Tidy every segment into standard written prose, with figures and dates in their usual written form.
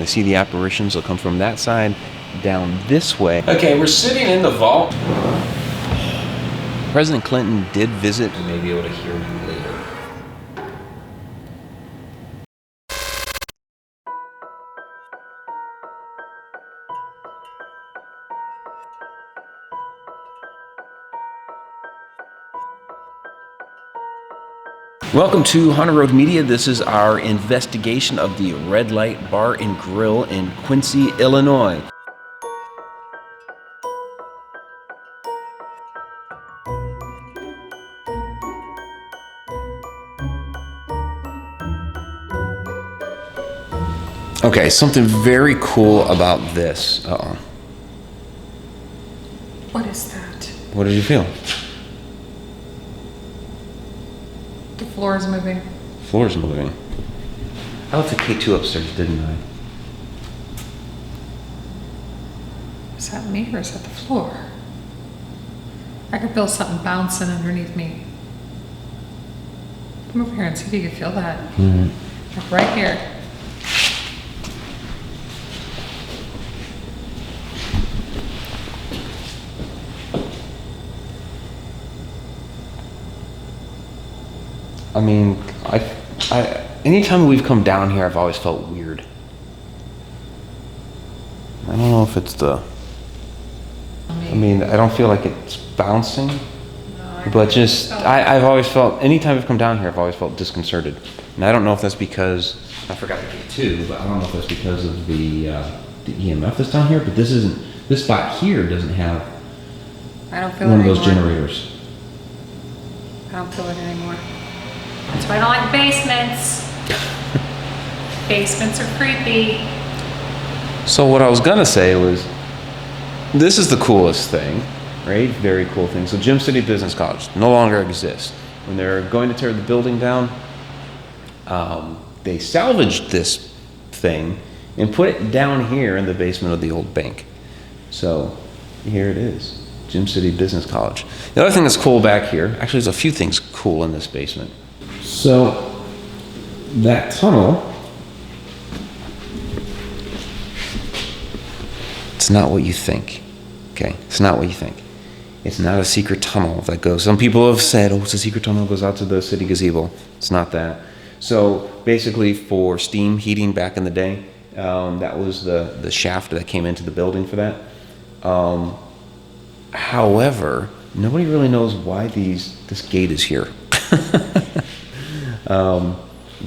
they see the apparitions, they'll come from that side down this way. Okay, we're sitting in the vault. President Clinton did visit. You may be able to hear you later. Welcome to Haunted Road Media. This is our investigation of the Red Light Bar and Grill in Quincy, Illinois. Okay, something very cool about this. Uh-oh. What is that? What did you feel? The floor is moving. Floor is moving. I left the K2 upstairs, didn't I? Is that me or is that the floor? I can feel something bouncing underneath me. Come over here and see if you can feel that. Mm-hmm. Like right here. I mean, anytime we've come down here, I've always felt weird. I don't know if it's the, I mean, I don't feel like it's bouncing, but just, I've always felt, anytime I've come down here, I've always felt disconcerted. And I don't know if that's because, I forgot the K2, but I don't know if that's because of the EMF that's down here, but this spot here doesn't have one of those generators. I don't feel it anymore. That's why I don't like basements. Basements are creepy. So what I was gonna say was, this is the coolest thing, right? Very cool thing. So Gym City Business College no longer exists. When they're going to tear the building down, they salvaged this thing and put it down here in the basement of the old bank. So here it is, Gym City Business College. The other thing that's cool back here, actually there's a few things cool in this basement. So that tunnel, it's not what you think, okay? It's not what you think. It's not a secret tunnel that goes, some people have said, oh, it's a secret tunnel that goes out to the city gazebo. It's not that. So basically for steam heating back in the day, that was the shaft that came into the building for that. However, nobody really knows why this gate is here.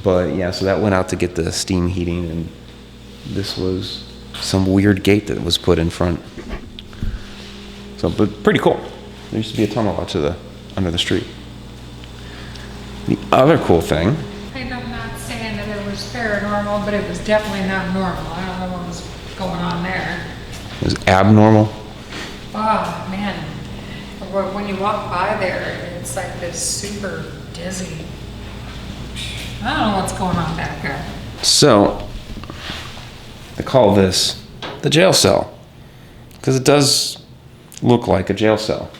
But yeah, so that went out to get the steam heating, and this was some weird gate that was put in front. So, but pretty cool. There used to be a tunnel out to under the street. The other cool thing. I'm not saying that it was paranormal, but it was definitely not normal. I don't know what was going on there. It was abnormal. Oh man, when you walk by there, it's like this super dizzy. I don't know what's going on back there. So, I call this the jail cell, because it does look like a jail cell.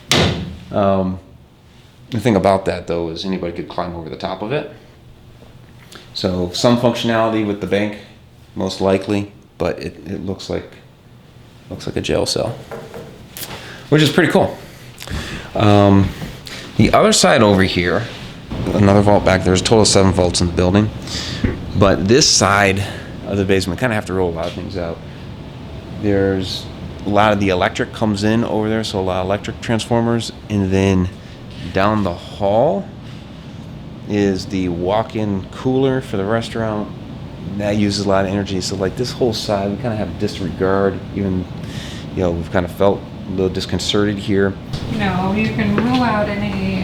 The thing about that, though, is anybody could climb over the top of it. So, some functionality with the bank, most likely, but it looks like a jail cell, which is pretty cool. The other side over here, another vault back there. There's a total of 7 vaults in the building, but this side of the basement, kind of have to roll a lot of things out. There's a lot of the electric comes in over there, so a lot of electric transformers, and then down the hall is the walk-in cooler for the restaurant. That uses a lot of energy, so like this whole side, we kind of have disregard, even, we've kind of felt a little disconcerted here. You can rule out any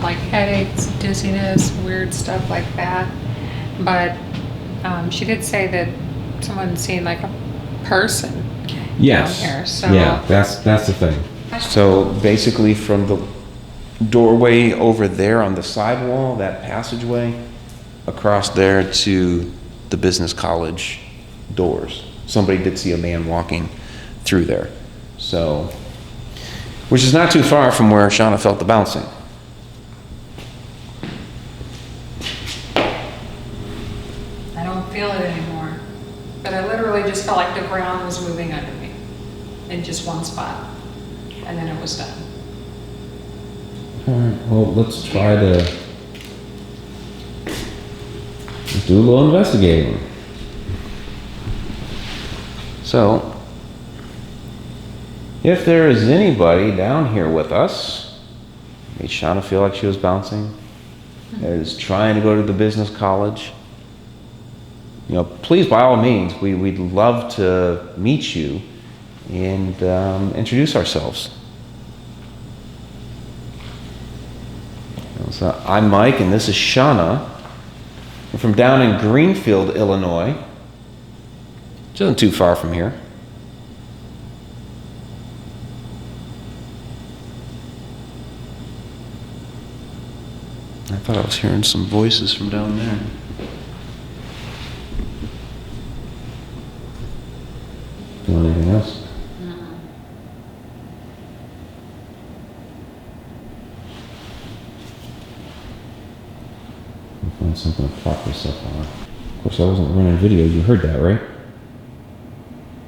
like headaches, dizziness, weird stuff like that. But she did say that someone seen like a person down here. So yeah, that's the thing. So basically, from the doorway over there on the side wall, that passageway, across there to the business college doors, somebody did see a man walking through there. So, which is not too far from where Shauna felt the bouncing. I don't feel it anymore. But I literally literally just felt like the ground was moving under me in just one spot. And then it was done. Alright, well, let's try to let's do a little investigating. So, if there is anybody down here with us, made Shauna feel like she was bouncing, is trying to go to the business college, please, by all means, we'd love to meet you and introduce ourselves. So I'm Mike, and this is Shauna. We're from down in Greenfield, Illinois, which isn't too far from here. I thought I was hearing some voices from down there. Do you want anything else? I'll find something to prop this up on. Of course, I wasn't running video. You heard that, right?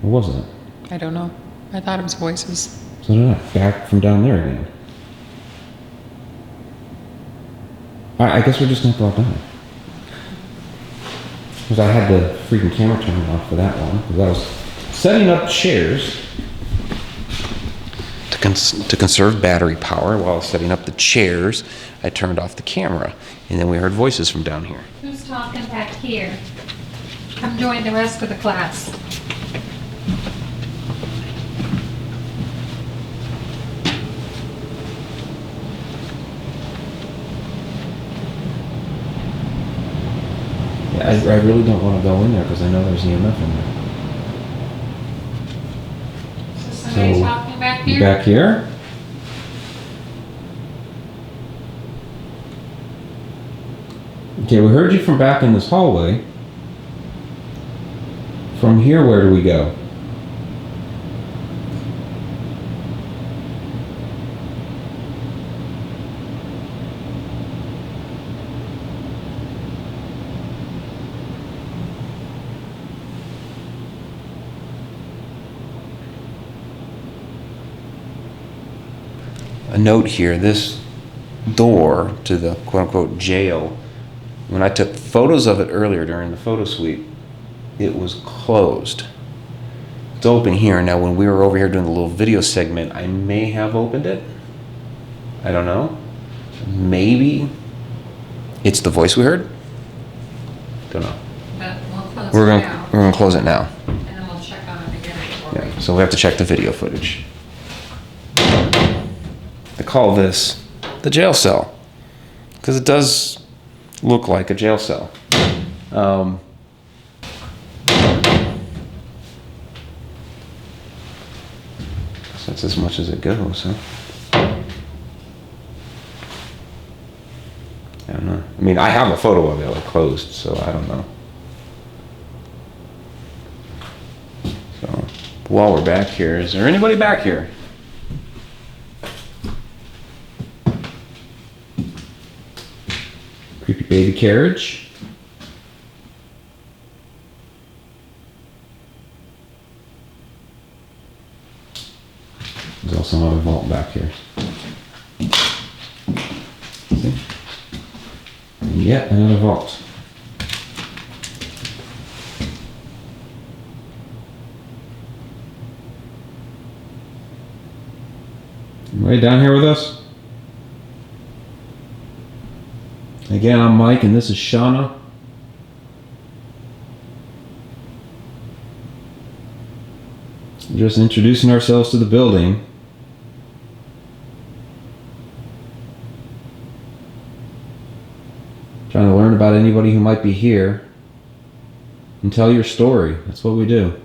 Or wasn't it? I don't know. I thought it was voices. So did I. Back from down there again. I guess we're just gonna have to walk down. Because I had the freaking camera turned off for that one. Because I was setting up chairs. To conserve battery power while I was setting up the chairs, I turned off the camera. And then we heard voices from down here. Who's talking back here? Come join the rest of the class. Yeah, I really don't want to go in there because I know there's EMF in there. So somebody's talking back here? Back here? Okay, we heard you from back in this hallway. From here, where do we go? A note here, this door to the quote-unquote jail, when I took photos of it earlier during the photo suite, it was closed. It's open here. Now, when we were over here doing the little video segment, I may have opened it. I don't know. Maybe it's the voice we heard. Don't know. But we'll close We're it gonna now. we're gonna close it now. And then we'll check on it again before Yeah. So we have to check the video footage. They call this the jail cell because it does look like a jail cell. So that's as much as it goes, huh? I don't know. I mean, I have a photo of it like closed, so I don't know. So while we're back here, is there anybody back here? Creepy baby carriage. There's also another vault back here. See? And yet another vault. Right down here with us? Again, I'm Mike, and this is Shauna. Just introducing ourselves to the building. Trying to learn about anybody who might be here. And tell your story. That's what we do.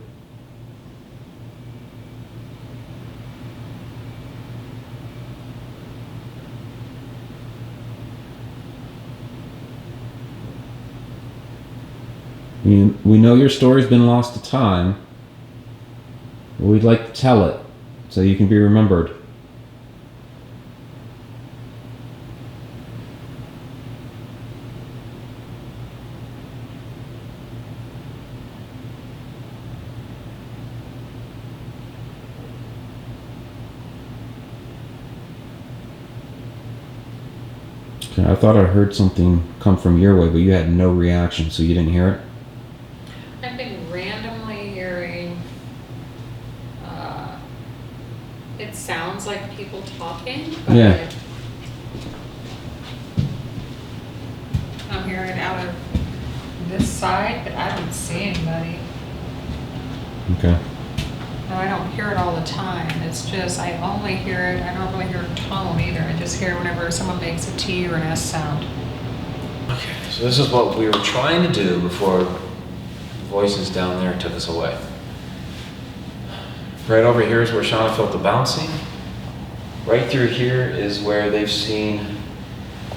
We know your story's been lost to time, but we'd like to tell it so you can be remembered. Okay, I thought I heard something come from your way, but you had no reaction, so you didn't hear it? I've been randomly hearing, it sounds like people talking, but Yeah. I'm hearing it out of this side, but I don't see anybody. Okay. No, I don't hear it all the time. It's just, I only hear it, I don't really hear tone either. I just hear whenever someone makes a T or an S sound. Okay, so this is what we were trying to do before voices down there took us away. Right over here is where Shauna felt the bouncing. Right through here is where they've seen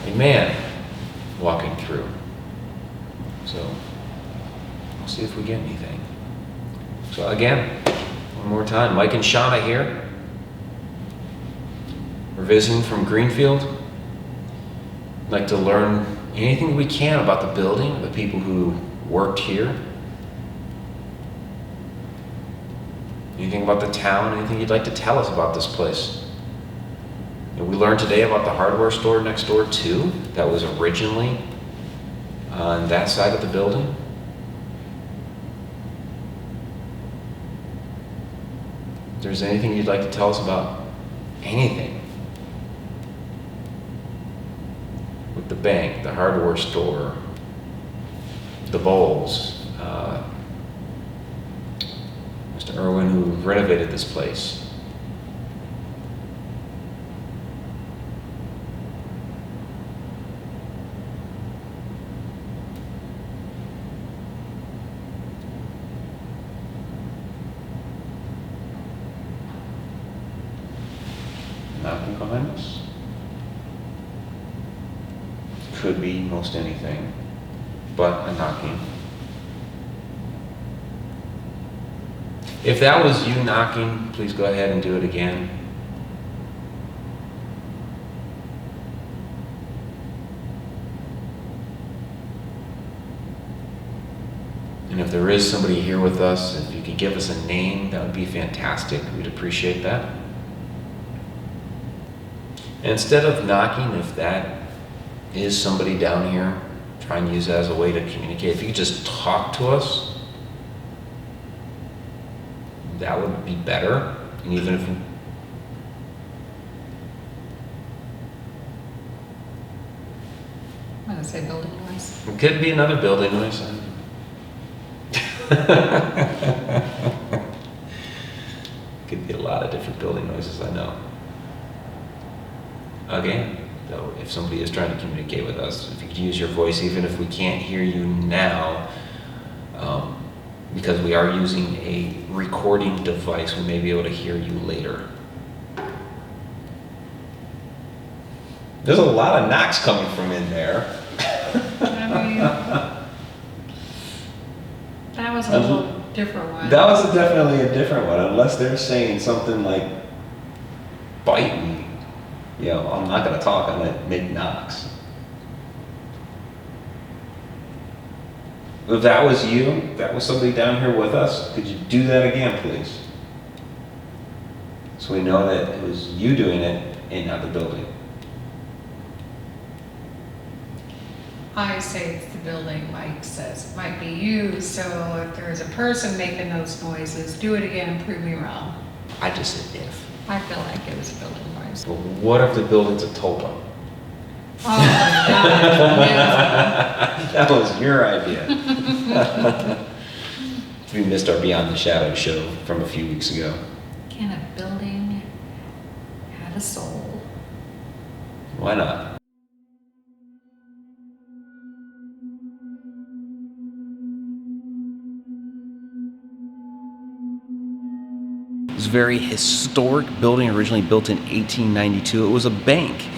a man walking through. So, we'll see if we get anything. So again, one more time, Mike and Shauna here. We're visiting from Greenfield. I'd like to learn anything we can about the building, the people who worked here. Anything about the town, anything you'd like to tell us about this place. And we learned today about the hardware store next door too, that was originally on that side of the building. If there's anything you'd like to tell us about anything. With the bank, the hardware store, the bowls, Mr. Irwin who renovated this place. Knocking behind us. Could be most anything, but a knocking. If that was you knocking, please go ahead and do it again. And if there is somebody here with us, if you could give us a name, that would be fantastic. We'd appreciate that. And instead of knocking, if that is somebody down here, try and use that as a way to communicate. If you could just talk to us, that would be better. And even if I'm gonna say building noise. it could be another building noise. Could be a lot of different building noises, I know. Again, though, if somebody is trying to communicate with us, if you could use your voice, even if we can't hear you now, because we are using a recording device, we may be able to hear you later. There's a lot of knocks coming from in there. I mean, that was a little different one. That was definitely a different one, unless they're saying something like, bite me. You know, I'm not gonna talk, I'm gonna make knocks. If that was you, that was somebody down here with us, could you do that again, please? So we know that it was you doing it and not the building. I say it's the building, Mike says it might be you, so if there's a person making those noises, do it again and prove me wrong. I just said if. I feel like it was a building noise. But what if the building's a tulpa? Oh my God, yeah. That was your idea. We missed our Beyond the Shadow show from a few weeks ago. Can a building have a soul? Why not? It was a very historic building, originally built in 1892. It was a bank.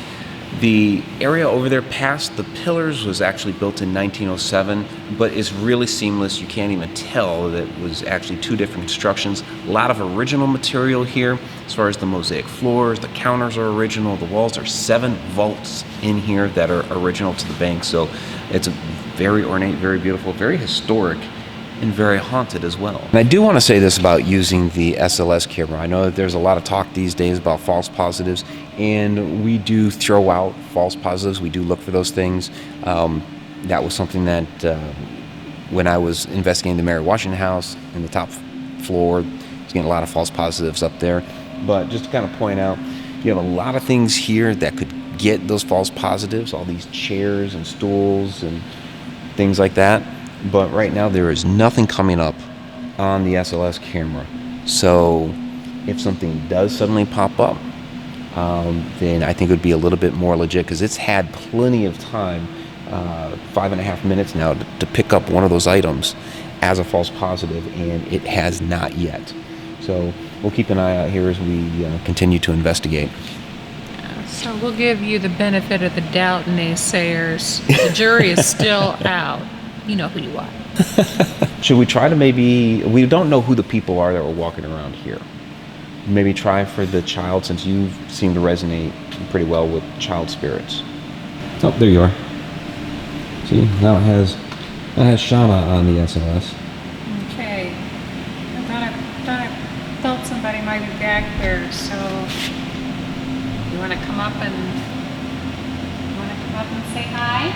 The area over there past the pillars was actually built in 1907, but it's really seamless. You can't even tell that it was actually two different constructions. A lot of original material here as far as the mosaic floors, the counters are original, the walls are 7 vaults in here that are original to the bank. So it's a very ornate, very beautiful, very historic and very haunted as well. And I do want to say this about using the SLS camera. I know that there's a lot of talk these days about false positives, and we do throw out false positives. We do look for those things. That was something that when I was investigating the Mary Washington house in the top floor, I was getting a lot of false positives up there. But just to kind of point out, you have a lot of things here that could get those false positives, all these chairs and stools and things like that. But right now there is nothing coming up on the SLS camera. So if something does suddenly pop up, then I think it would be a little bit more legit, because it's had plenty of time, 5.5 minutes now, to pick up one of those items as a false positive, and it has not yet. So we'll keep an eye out here as we continue to investigate. So we'll give you the benefit of the doubt, naysayers. The jury is still out. You know who you are. Should we try to we don't know who the people are that were walking around here. Maybe try for the child, since you seem to resonate pretty well with child spirits. Oh, there you are. See, now it has Shauna on the SLS. Okay. I thought I felt somebody might be back there, so you want to come up and say hi?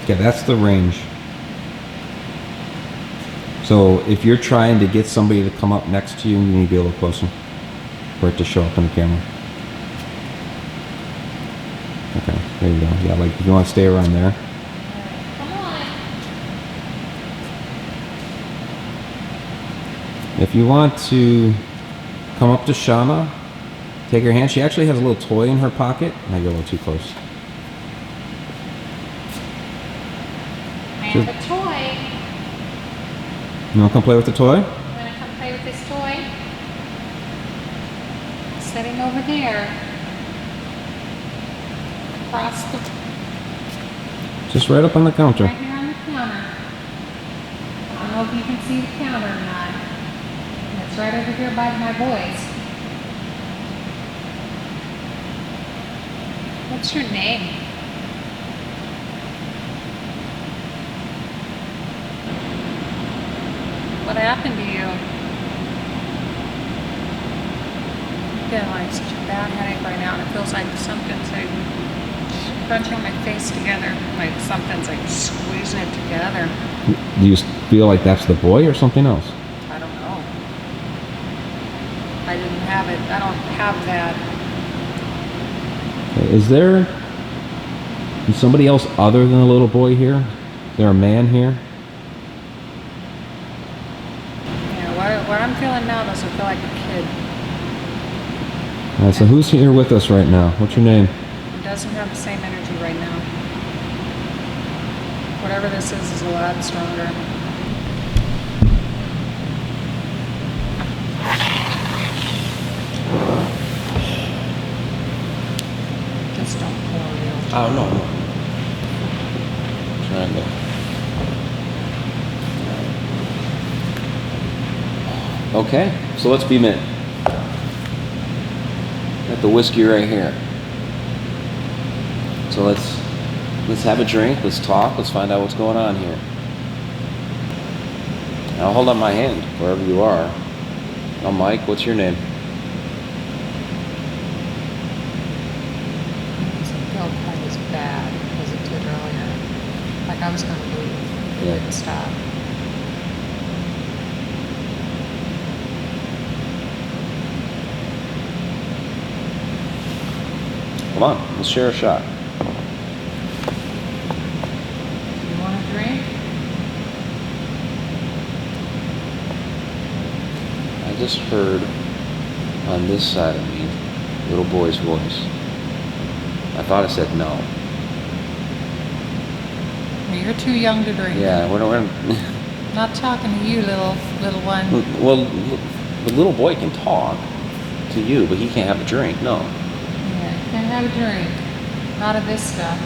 Okay, that's the range. So if you're trying to get somebody to come up next to you, you need to be a little closer for it to show up on the camera. Okay, there you go. Yeah, like if you want to stay around there. Come on. If you want to come up to Shauna, take her hand. She actually has a little toy in her pocket. I go a little too close. I have a toy. You want to come play with the toy? You want to come play with this toy? It's sitting over there. Across the... Just right up on the counter. Right here on the counter. I don't know if you can see the counter or not. It's right over here by my boys. What's your name? What happened to you? I'm feeling like such a bad headache right now, and it feels like something's like crunching my face together, like something's like squeezing it together. Do you feel like that's the boy or something else? I don't know. I didn't have it. I don't have that. Is there somebody else other than the little boy here? Is there a man here? Yeah, what I'm feeling now doesn't feel like a kid. All right, so who's here with us right now? What's your name? It doesn't have the same energy right now. Whatever this is a lot stronger. Just don't pour real. Oh, no. Trying to. Okay, so let's be men. Got the whiskey right here. So let's have a drink, let's talk, let's find out what's going on here. Now hold up my hand, wherever you are. Now Mike, what's your name? It doesn't feel quite as bad as it did earlier. Like I was going to leave. It didn't stop. Come on, let's share a shot. Do you want a drink? I just heard on this side of me, little boy's voice. I thought it said no. Well, you're too young to drink. Yeah, we're Not talking to you, little one. well, the little boy can talk to you, but he can't have a drink, no. Yeah, you can't have a drink. Not of this stuff.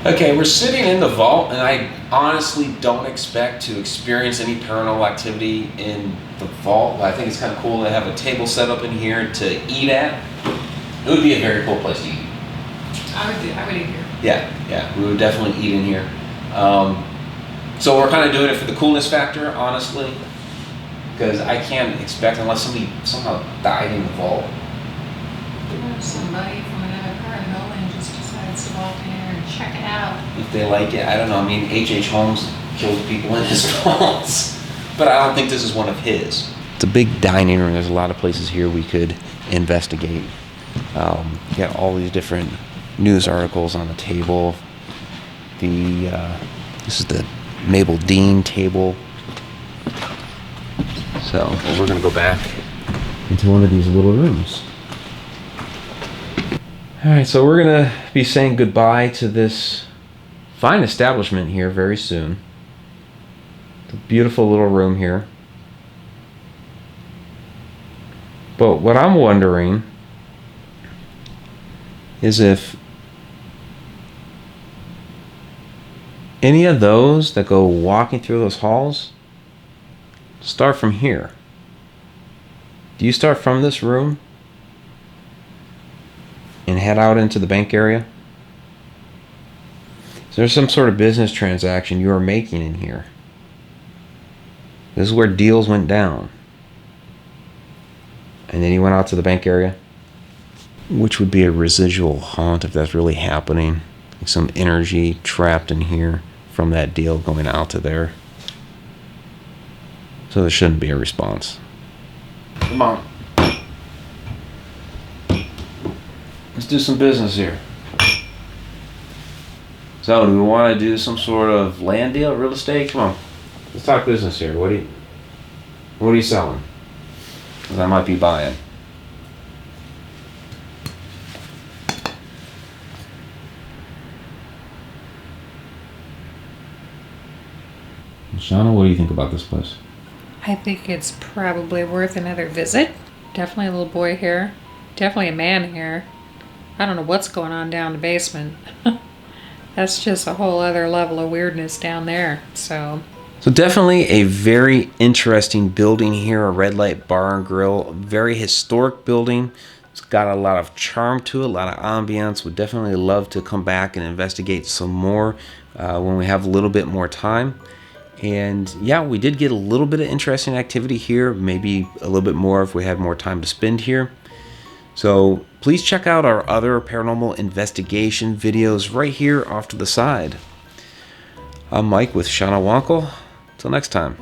Okay, we're sitting in the vault, and I honestly don't expect to experience any paranormal activity in the vault. I think it's kind of cool to have a table set up in here to eat at. It would be a very cool place to eat. I would eat here. Yeah, we would definitely eat in here. So we're kind of doing it for the coolness factor, honestly, because I can't expect, unless somebody somehow died in the vault. Somebody from another part of the building just decides to walk in here and check it out. If they like it, I don't know. I mean, H.H. Holmes killed people in his vaults, but I don't think this is one of his. It's a big dining room. There's a lot of places here we could investigate. Got all these different news articles on the table. This is the Mabel Dean table. So we're gonna go back into one of these little rooms. All right, so we're gonna be saying goodbye to this fine establishment here very soon. It's a beautiful little room here. But what I'm wondering is if any of those that go walking through those halls start from here. Do you start from this room and head out into the bank area? Is there some sort of business transaction you are making in here? This is where deals went down. And then you went out to the bank area? Which would be a residual haunt if that's really happening. Like some energy trapped in here from that deal going out to there. So there shouldn't be a response. Come on. Let's do some business here. So, do we want to do some sort of land deal, real estate? Come on. Let's talk business here. What are you selling? Because I might be buying. Shauna, what do you think about this place? I think it's probably worth another visit. Definitely a little boy here. Definitely a man here. I don't know what's going on down the basement. That's just a whole other level of weirdness down there. So definitely a very interesting building here, a red light bar and grill. Very historic building. It's got a lot of charm to it, a lot of ambiance. Would definitely love to come back and investigate some more when we have a little bit more time. And yeah, we did get a little bit of interesting activity here, maybe a little bit more if we had more time to spend here. So please check out our other paranormal investigation videos right here off to the side. I'm Mike with Shauna Wankel. Till next time.